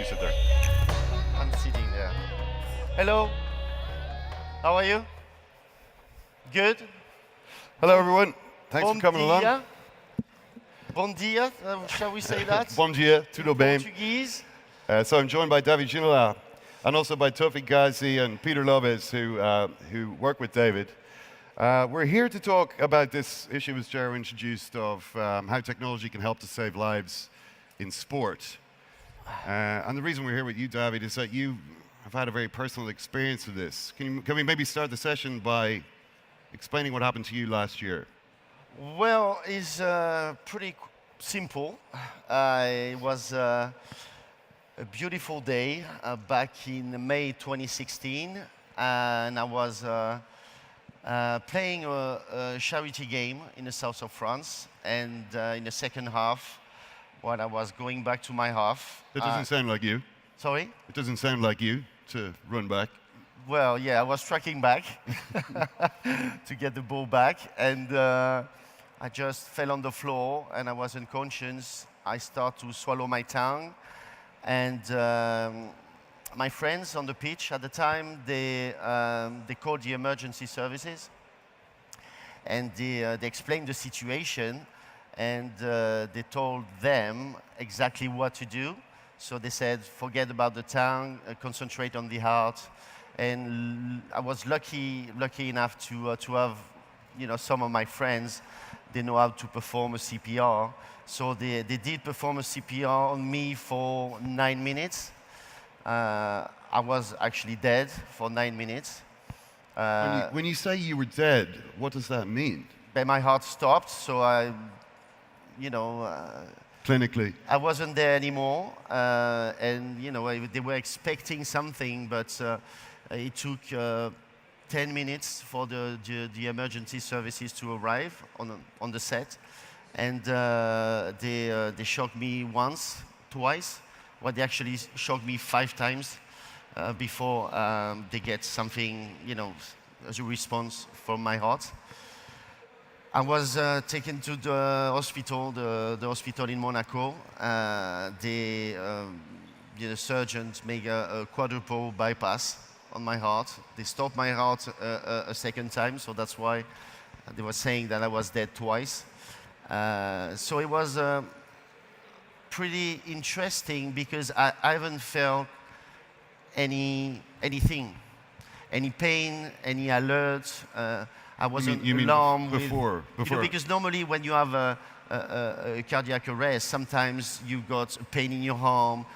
You sit there. I'm sitting there. Hello, how are you? Good? Hello, everyone. Thanks for Bom coming along. dia. Bom dia, shall we say that? Bom dia, tudo bem. Portuguese. So I'm joined by David Ginola and also by Tofik Ghazi and Peter Lopez, who work with David. We're here to talk about this issue, as Jero introduced, of how technology can help to save lives in sport. And the reason we're here with you, David, is that you have had a very personal experience with this. Can we maybe start the session by explaining what happened to you last year? Well, it's pretty simple. It was a beautiful day back in May 2016, and I was playing a charity game in the south of France, and in the second half, while I was going back to my half. That doesn't sound like you. Sorry? It doesn't sound like you to run back. Well, yeah, I was tracking back to get the ball back, and I just fell on the floor, and I was unconscious. I start to swallow my tongue, and my friends on the pitch at the time, they called the emergency services, and they explained the situation, and they told them exactly what to do. So they said, forget about the tongue, concentrate on the heart. And I was lucky enough to have, some of my friends, they know how to perform a CPR. So they did perform a CPR on me for 9 minutes. I was actually dead for 9 minutes. When you say you were dead, what does that mean? Then my heart stopped, so Clinically. I wasn't there anymore, and they were expecting something, but it took 10 minutes for the emergency services to arrive on the set, and they shocked me once, twice. Well, they actually shocked me 5 times before they get something, as a response from my heart. I was taken to the hospital, the hospital in Monaco. The surgeons made a quadruple bypass on my heart. They stopped my heart a second time, so that's why they were saying that I was dead twice. So it was pretty interesting because I haven't felt anything, any pain, any alert. I wasn't alarmed before? Because normally when you have a cardiac arrest, sometimes you got pain in your arm,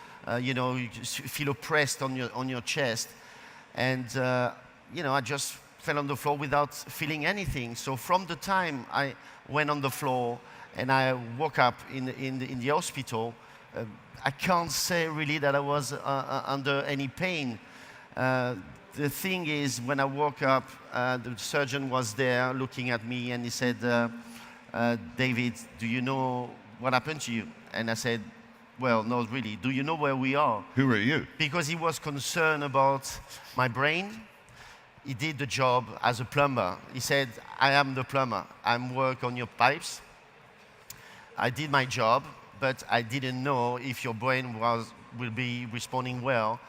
you just feel oppressed on your chest, and I just fell on the floor without feeling anything. So from the time I went on the floor and I woke up in the hospital, I can't say really that I was under any pain. The thing is, when I woke up, the surgeon was there looking at me, and he said, David, do you know what happened to you? And I said, well, not really. Do you know where we are? Who are you? Because he was concerned about my brain. He did the job as a plumber. He said, I am the plumber. I work on your pipes. I did my job, but I didn't know if your brain will be responding well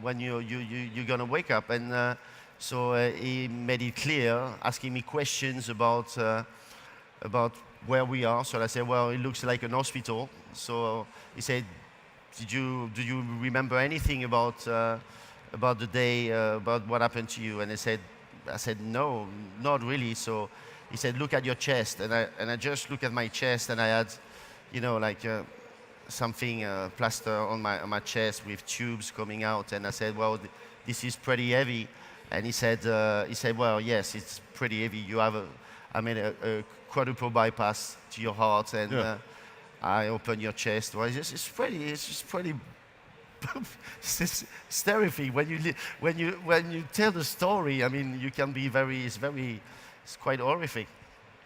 when you're gonna wake up. And so he made it clear, asking me questions about where we are. So I said, well, it looks like an hospital. So he said, do you remember anything about the day, about what happened to you? And I said, no, not really. So he said, look at your chest. And I just looked at my chest, and I had, something plaster on my chest with tubes coming out, and I said, well, this is pretty heavy. And he said, well, yes, it's pretty heavy. I made a quadruple bypass to your heart, and I opened your chest. Well, it's pretty it's terrifying when you tell the story. I mean, you can be it's quite horrific.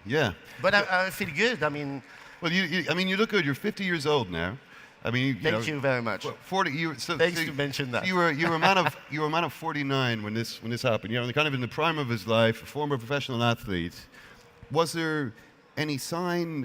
Yeah. But I feel good. I mean. Well, you look good. You're 50 years old now. I mean, Thank you very much. 40. Thanks to mention that. You were a man of 49 when this happened. Kind of in the prime of his life, a former professional athlete. Was there any sign?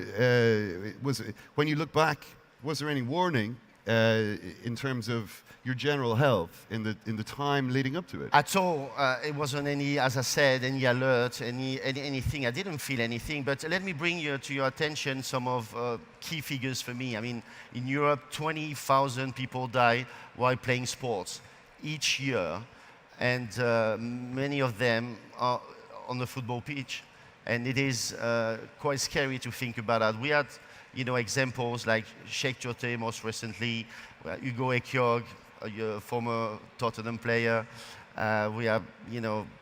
When you look back, was there any warning in terms of your general health in the time leading up to it? At all. It wasn't any, as I said, any alert, anything. I didn't feel anything. But let me bring to your attention some of key figures for me. I mean, in Europe, 20,000 people die while playing sports each year, and many of them are on the football pitch. And it is quite scary to think about that. We had, examples like Sheikh Chote most recently, Hugo Ekiog, a former Tottenham player. We have,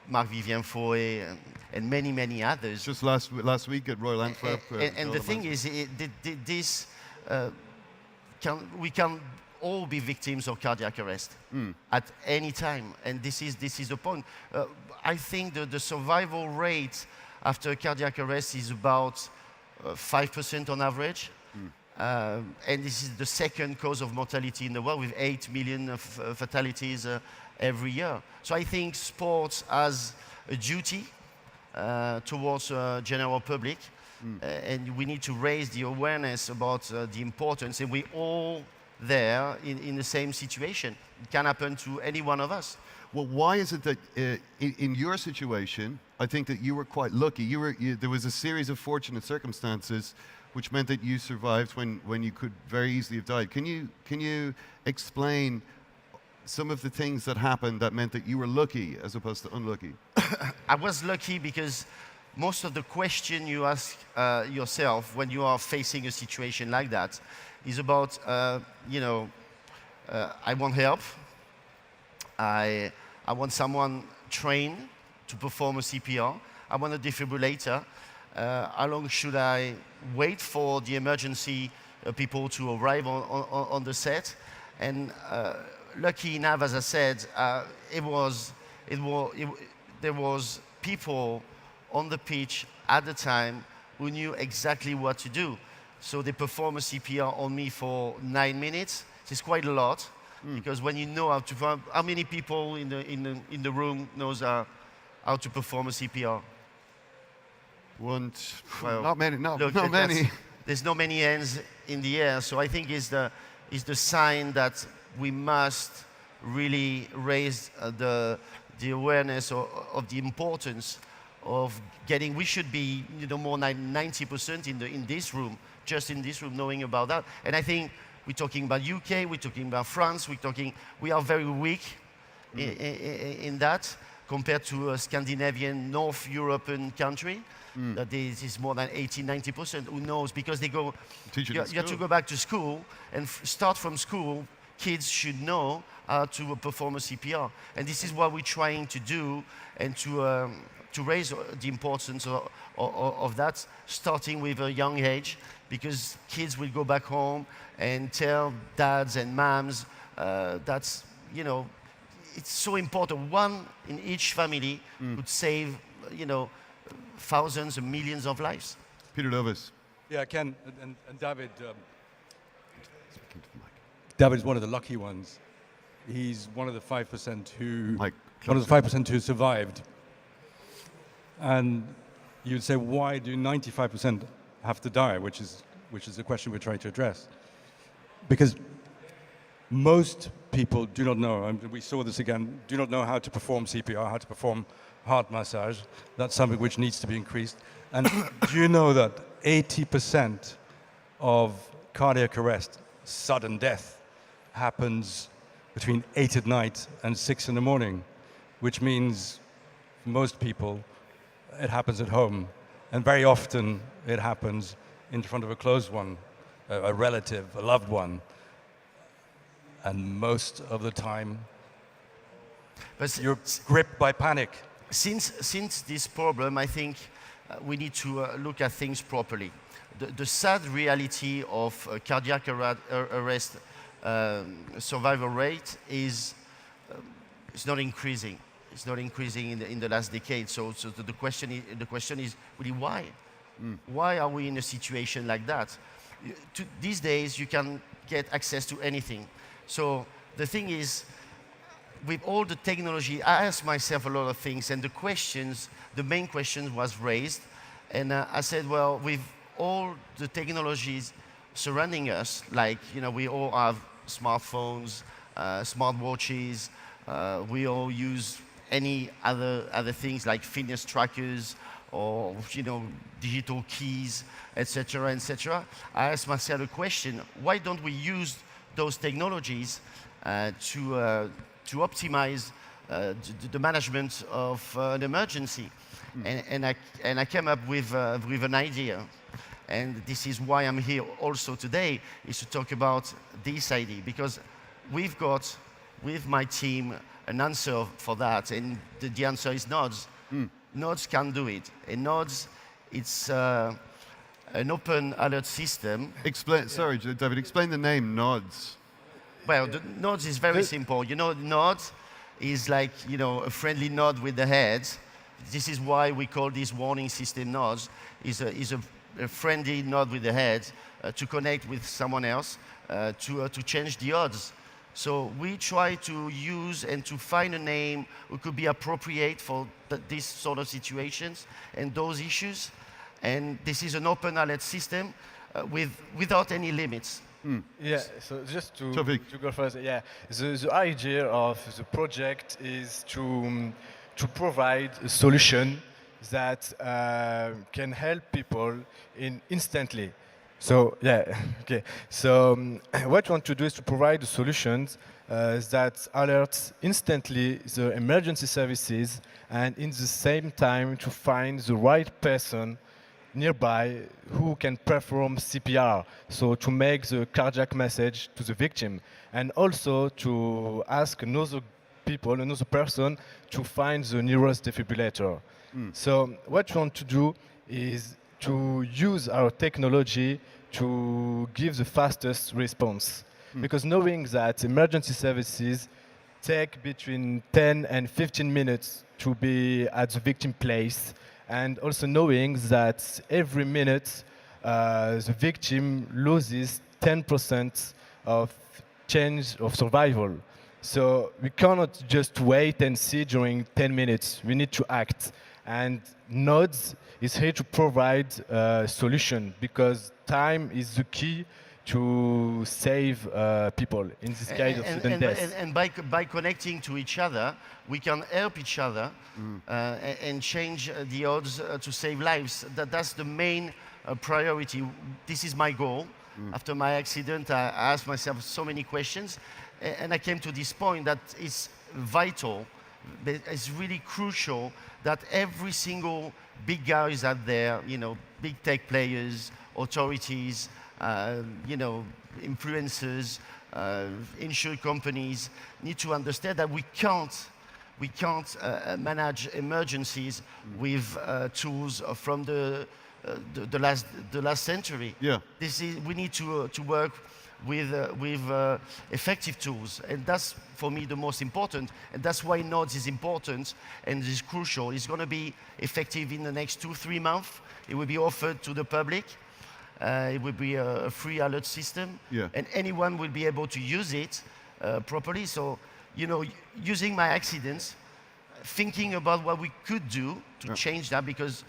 Marc-Vivien Foé and many, many others. Just last week at Royal Antwerp. And the thing is, we can all be victims of cardiac arrest at any time, and this is the point. I think the survival rate after cardiac arrest is about 5% on average. And this is the second cause of mortality in the world, with 8 million fatalities every year. So I think sports has a duty towards general public, and we need to raise the awareness about the importance, and we're all there in the same situation. It can happen to any one of us. Well, why is it that in your situation, I think that you were quite lucky. There was a series of fortunate circumstances which meant that you survived when you could very easily have died. Can you explain some of the things that happened that meant that you were lucky as opposed to unlucky? I was lucky because most of the question you ask yourself when you are facing a situation like that is about, I want help. I want someone trained to perform a CPR. I want a defibrillator. How long should I wait for the emergency people to arrive on the set? And lucky enough, as I said, there was people on the pitch at the time who knew exactly what to do. So they performed a CPR on me for 9 minutes. It's quite a lot, because when you know how many people in the room knows how to perform a CPR? Well, not many. There's not many hands in the air, so I think is the sign that we must really raise the awareness of the importance of getting. We should be, more than 90% in this room, just in this room, knowing about that. And I think we're talking about UK, we're talking about France, we are very weak in that compared to a Scandinavian, North European country. That is more than 80-90%. Who knows? Because they go, you have to go back to school and start from school. Kids should know how to perform a CPR, and this is what we're trying to do, and to raise the importance of that, starting with a young age, because kids will go back home and tell dads and moms that's, it's so important. One in each family would save, thousands and millions of lives. Peter Lovis. Yeah, Ken and David. David's one of the lucky ones. He's one of the 5% who survived. And you'd say, why do 95% have to die? Which is the question we're trying to address. Because most people do not know, and we saw this again, do not know how to perform CPR, how to perform heart massage. That's something which needs to be increased. And do you know that 80% of cardiac arrest, sudden death, happens between 8 at night and 6 in the morning, which means for most people it happens at home, and very often it happens in front of a close one, a relative, a loved one, and most of the time you're gripped by panic. Since this problem, I think we need to look at things properly. The sad reality of cardiac arrest survival rate is not increasing. It's not increasing in the last decade. So the question is really why? Why are we in a situation like that? These days you can get access to anything. So the thing is, with all the technology, I asked myself a lot of things, and the main question was raised, and I said, well, with all the technologies surrounding us, like we all have smartphones, smartwatches. We all use any other things like fitness trackers or digital keys, etc., etc. I asked myself a question: why don't we use those technologies to optimize the management of an emergency? And I came up with an idea. And this is why I'm here also today, is to talk about this idea, because we've got, with my team, an answer for that, and the answer is nodes. Nodes can do it. And nodes, it's an open alert system. Sorry, David, explain the name nods. Well, the nodes is very simple. Nodes is like, a friendly nod with the head. This is why we call this warning system nodes, is a friendly nod with the head to connect with someone else, to change the odds. So we try to use and to find a name who could be appropriate for this sort of situations and those issues. And this is an open alert system without any limits. Yeah, so just to Tofik. go further, yeah, the idea of the project is to provide a solution that can help people instantly. So yeah, okay. So what we want to do is to provide solutions that alert instantly the emergency services, and in the same time to find the right person nearby who can perform CPR, so to make the cardiac message to the victim, and also to ask another person to find the nearest defibrillator. So what we want to do is to use our technology to give the fastest response. Because knowing that emergency services take between 10 and 15 minutes to be at the victim place, and also knowing that every minute the victim loses 10% of chance of survival. So we cannot just wait and see during 10 minutes. We need to act. And Nodes is here to provide a solution, because time is the key to save people in this case of sudden death. And by connecting to each other, we can help each other and change the odds to save lives. That's the main priority. This is my goal. After my accident, I asked myself so many questions, and I came to this point that it's vital, it's really crucial that every single big guys out there, big tech players, authorities, influencers, insurance companies, need to understand that we can't manage emergencies with tools from the last century. Yeah. We need to work with effective tools, and that's for me the most important, and that's why Nodes is important and is crucial. It's going to be effective in the next 2-3 months. It will be offered to the public. It will be a free alert system, and anyone will be able to use it properly. So, using my accidents, thinking about what we could do to change that, because,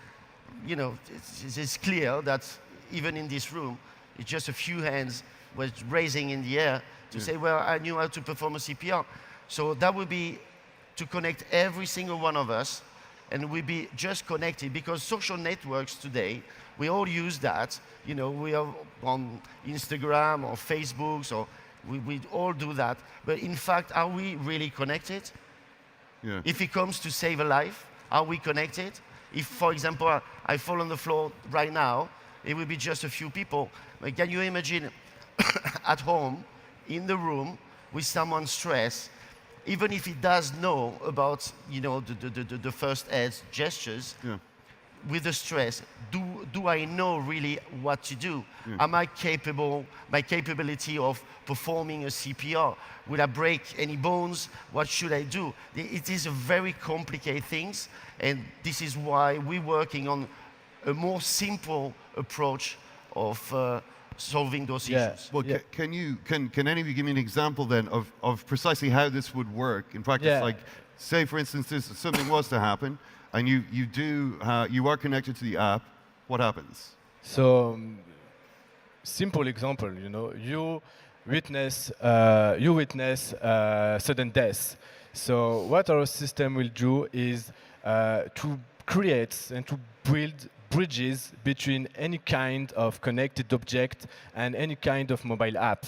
it's clear that even in this room, it's just a few hands was raising in the air to say, well, I knew how to perform a CPR. So that would be to connect every single one of us, and we'll be just connected, because social networks today, we all use that. We are on Instagram or Facebook, so we all do that. But in fact, are we really connected? Yeah. If it comes to save a life, are we connected? If, for example, I fall on the floor right now, it will be just a few people. But can you imagine at home, in the room, with someone stressed, even if he does know about, the first aid gestures, with the stress, do I know really what to do? Am I capable, my capability of performing a CPR? Will I break any bones? What should I do? It is a very complicated things, and this is why we're working on a more simple approach of solving those issues. Well, can any of you give me an example then of precisely how this would work in practice? Like, say for instance, something was to happen, and you are connected to the app. What happens? So, simple example, you you witness sudden death. So what our system will do is to create and to build bridges between any kind of connected object and any kind of mobile app.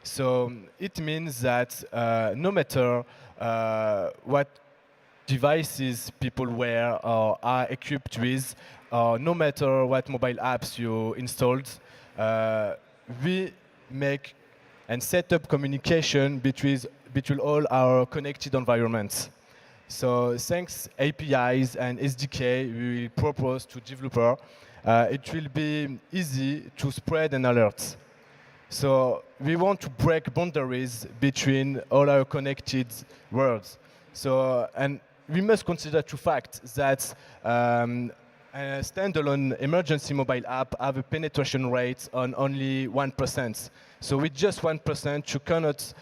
So it means that no matter what devices people wear or are equipped with, or no matter what mobile apps you installed, we make and set up communication between all our connected environments. So thanks APIs and SDK we will propose to developer, it will be easy to spread an alert. So we want to break boundaries between all our connected worlds. So, and we must consider two facts that a standalone emergency mobile app have a penetration rate on only 1%. So with just 1%, you cannot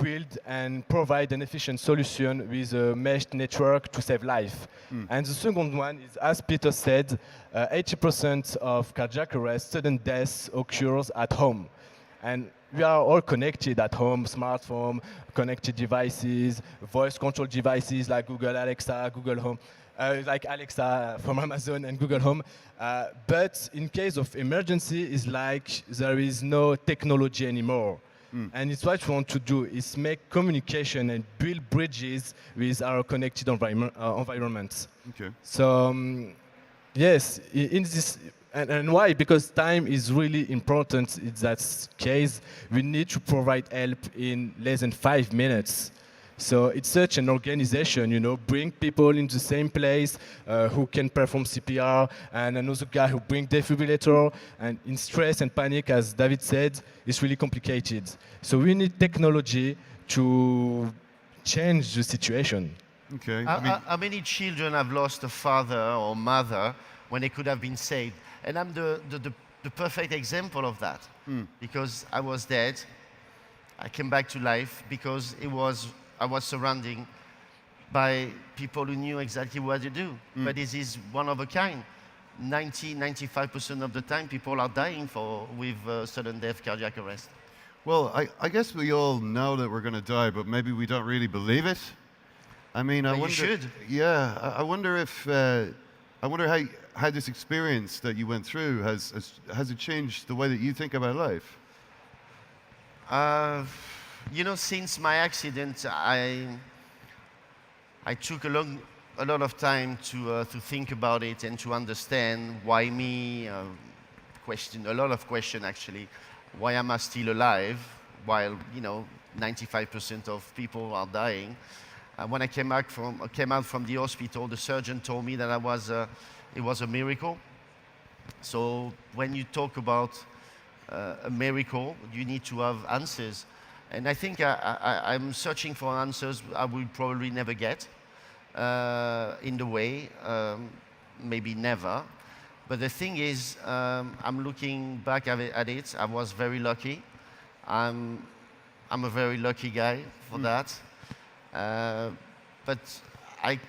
build and provide an efficient solution with a meshed network to save life. And the second one is, as Peter said, 80% of cardiac arrest, sudden death occurs at home. And we are all connected at home, smartphone, connected devices, voice control devices like Google Alexa, Google Home, like Alexa from Amazon and Google Home. But in case of emergency, it's like there is no technology anymore. And it's what we want to do is make communication and build bridges with our connected environments. Okay. So yes, in this, and why? Because time is really important in that case. We need to provide help in less than 5 minutes. So it's such an organization, you know, bring people in the same place who can perform CPR, and another guy who bring defibrillator, and in stress and panic, as David said, it's really complicated. So we need technology to change the situation. Okay. How many children have lost a father or mother when they could have been saved? And I'm the perfect example of that. Because I was dead, I came back to life because I was surrounded by people who knew exactly what to do. But this is one of a kind. 95% of the time, people are dying with sudden death, cardiac arrest. Well, I guess we all know that we're going to die, but maybe we don't really believe it. I mean, I But you wonder. should. Yeah, I wonder if I wonder how this experience that you went through has it changed the way that you think about life? You know, since my accident, I took a lot of time to think about it and to understand why me. A lot of questions actually. Why am I still alive while 95% of people are dying? When I came out from the hospital, the surgeon told me that it was a miracle. So when you talk about a miracle, you need to have answers. And I think I'm searching for answers I will probably never get in the way, maybe never. But the thing is, I'm looking back at it. I was very lucky. I'm a very lucky guy for that. But I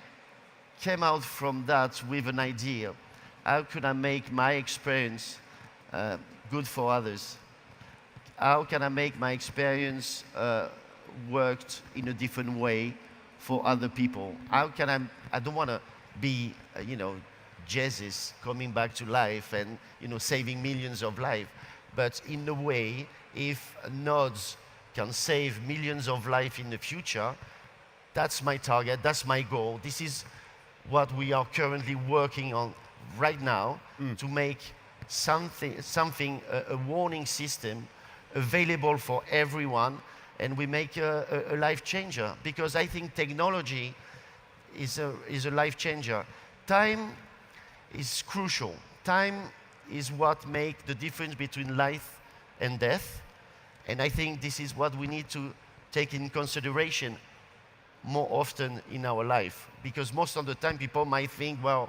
came out from that with an idea. How could I make my experience good for others? How can I make my experience worked in a different way for other people? How can I don't want to be, Jesus coming back to life and, saving millions of lives. But in a way, if nodes can save millions of lives in the future, that's my target, that's my goal. This is what we are currently working on right now to make something, a warning system available for everyone, and we make a life changer. Because I think technology is a life changer. Time is crucial. Time is what makes the difference between life and death. And I think this is what we need to take in consideration more often in our life. Because most of the time people might think, well,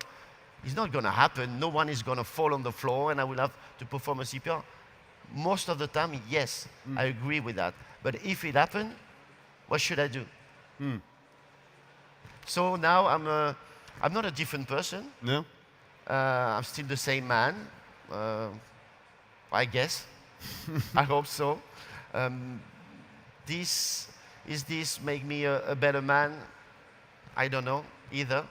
it's not going to happen. No one is going to fall on the floor and I will have to perform a CPR. Most of the time, yes, I agree with that. But if it happened, what should I do? So now I'm not a different person. No? I'm still the same man, I guess. I hope so. This make me a better man? I don't know either.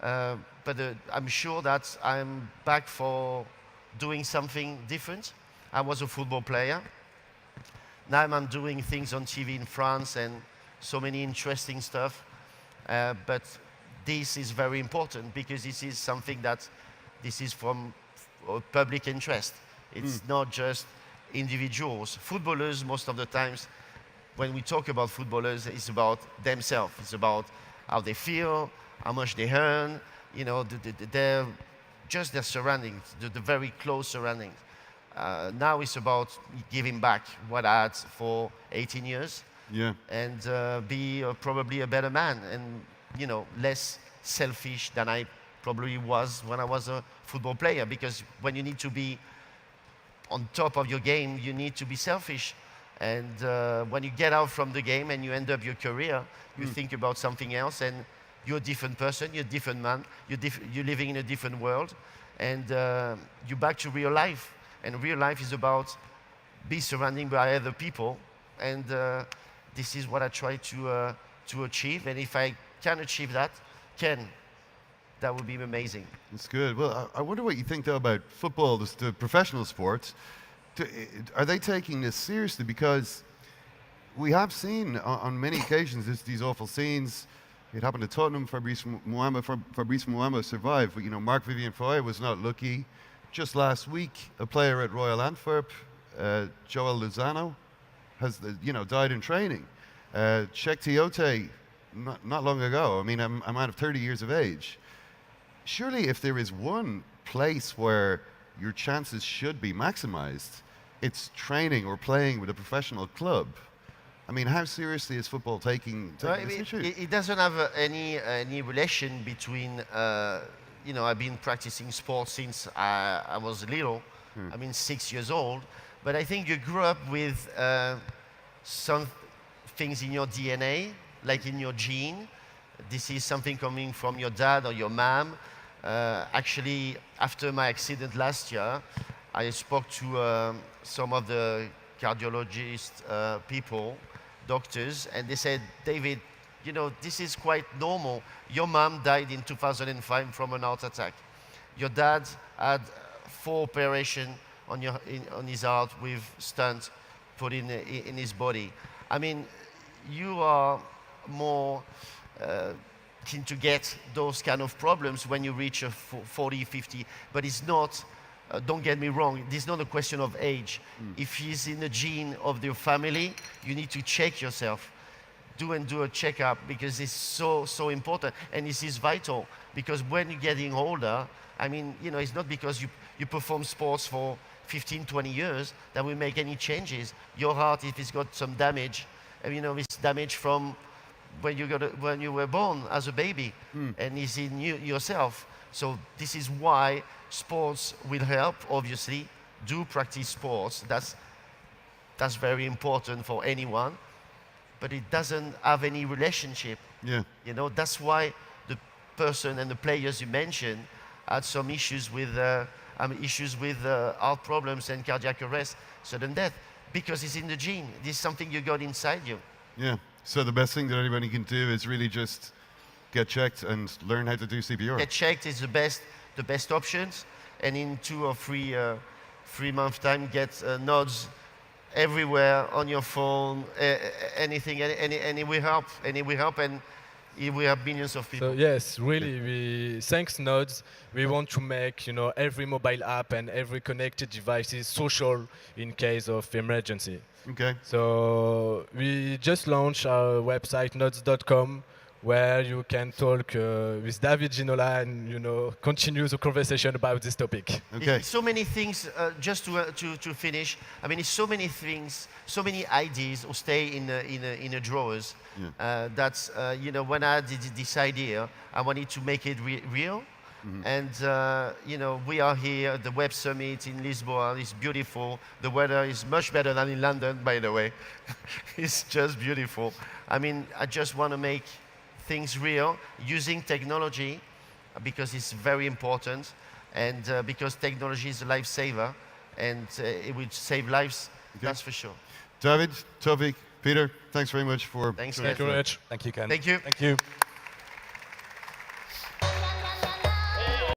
But I'm sure that I'm back for doing something different. I was a football player. Now I'm doing things on TV in France and so many interesting stuff. But this is very important because this is something that this is from public interest. It's not just individuals. Footballers, most of the times, when we talk about footballers, it's about themselves. It's about how they feel, how much they earn, you know, just their surroundings, the very close surroundings. Now it's about giving back what I had for 18 years. Yeah. And be probably a better man and, you know, less selfish than I probably was when I was a football player. Because when you need to be on top of your game, you need to be selfish. And when you get out from the game and you end up your career, you think about something else and you're a different person, you're a different man, you're living in a different world, and you're back to real life. And real life is about be surrounded by other people, and this is what I try to achieve. And if I can achieve that, that would be amazing. That's good. Well, I wonder what you think, though, about football, the professional sports. Are they taking this seriously? Because we have seen on many occasions these awful scenes. It happened to Tottenham. Fabrice Muamba survived, but you know, Marc-Vivien Foy was not lucky. Just last week, a player at Royal Antwerp, Joel Lozano, has died in training. Cheick Tiote, not long ago. I mean, I'm out of 30 years of age. Surely, if there is one place where your chances should be maximized, it's training or playing with a professional club. I mean, how seriously is football taking this issue? It doesn't have any relation between. I've been practicing sports since I was little. I mean, 6 years old. But I think you grew up with some things in your DNA, like in your gene. This is something coming from your dad or your mom. Actually, after my accident last year, I spoke to some of the cardiologist people, doctors, and they said, David, you know, this is quite normal. Your mom died in 2005 from an heart attack. Your dad had 4 operations on his heart with stents put in his body. I mean, you are more keen to get those kind of problems when you reach 40, 50, but it's not, don't get me wrong, this is not a question of age. If it's in the gene of your family, you need to check yourself. Do a checkup because it's so important, and this is vital because when you're getting older, I mean, you know, it's not because you perform sports for 15, 20 years that will make any changes. Your heart, if it's got some damage, you know, it's damage from when you were born as a baby, and it's in yourself. So this is why sports will help. Obviously, do practice sports. That's very important for anyone. But it doesn't have any relationship. Yeah. You know, that's why the person and the players you mentioned had some issues with heart problems and cardiac arrest, sudden death, because it's in the gene. This is something you got inside you. Yeah. So the best thing that anybody can do is really just get checked and learn how to do CPR. Get checked is the best options, and in 2 or 3 months time, get nodes everywhere on your phone, anything, and it will help, and it will help millions of people. So yes, really, thanks Nodes, we want to make every mobile app and every connected device is social in case of emergency. Okay. So we just launched our website nodes.com, where you can talk with David Ginola and continue the conversation about this topic. Okay. So many things. Just to finish, I mean, it's so many things, so many ideas who stay in the drawers. Yeah. That's when I did this idea, I wanted to make it real. And we are here. The Web Summit in Lisbon is beautiful. The weather is much better than in London, by the way. It's just beautiful. I mean, I just want to make things real using technology because it's very important, and because technology is a lifesaver, and it will save lives. Okay. That's for sure. David, Tofik, Peter, thanks very much for Thanks, joining Ed. us. Thank you, Rich. Thank you, Ken. Thank you. Thank you.